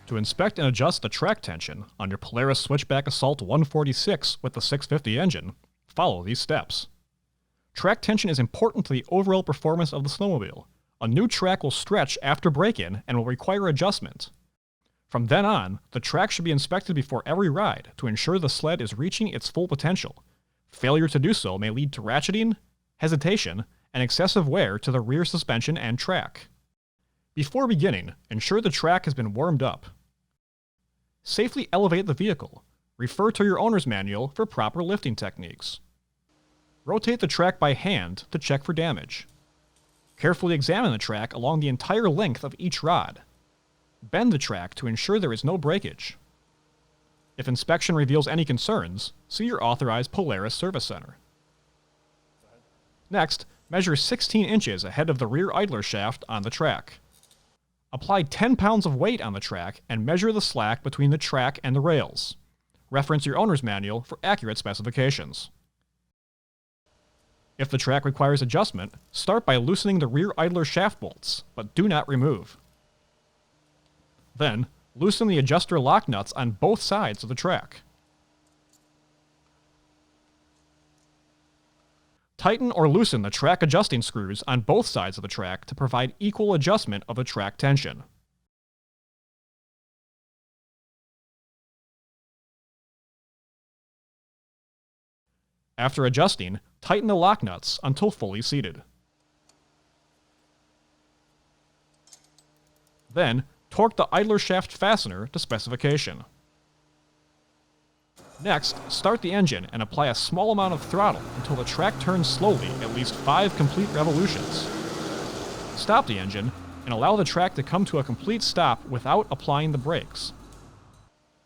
To inspect and adjust the track tension on your Polaris Switchback Assault 146 with the 650 engine, follow these steps. Track tension is important to the overall performance of the snowmobile. A new track will stretch after break-in and will require adjustment. From then on, the track should be inspected before every ride to ensure the sled is reaching its full potential. Failure to do so may lead to ratcheting, hesitation, and excessive wear to the rear suspension and track. Before beginning, ensure the track has been warmed up. Safely elevate the vehicle. Refer to your owner's manual for proper lifting techniques. Rotate the track by hand to check for damage. Carefully examine the track along the entire length of each rod. Bend the track to ensure there is no breakage. If inspection reveals any concerns, see your authorized Polaris Service Center. Next, measure 16 inches ahead of the rear idler shaft on the track. Apply 10 pounds of weight on the track and measure the slack between the track and the rails. Reference your owner's manual for accurate specifications. If the track requires adjustment, start by loosening the rear idler shaft bolts, but do not remove. Then, loosen the adjuster lock nuts on both sides of the track. Tighten or loosen the track adjusting screws on both sides of the track to provide equal adjustment of the track tension. After adjusting, tighten the lock nuts until fully seated. Then, torque the idler shaft fastener to specification. Next, start the engine and apply a small amount of throttle until the track turns slowly at least 5 complete revolutions. Stop the engine and allow the track to come to a complete stop without applying the brakes.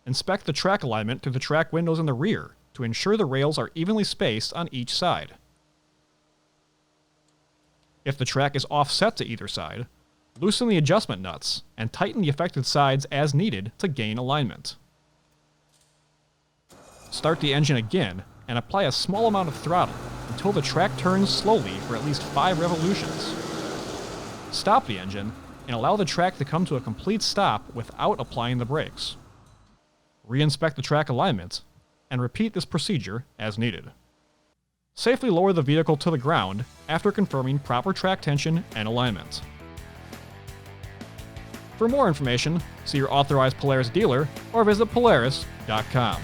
Inspect the track alignment through the track windows in the rear to ensure the rails are evenly spaced on each side. If the track is offset to either side, loosen the adjustment nuts and tighten the affected sides as needed to gain alignment. Start the engine again and apply a small amount of throttle until the track turns slowly for at least 5 revolutions. Stop the engine and allow the track to come to a complete stop without applying the brakes. Re-inspect the track alignment and repeat this procedure as needed. Safely lower the vehicle to the ground after confirming proper track tension and alignment. For more information, see your authorized Polaris dealer or visit Polaris.com.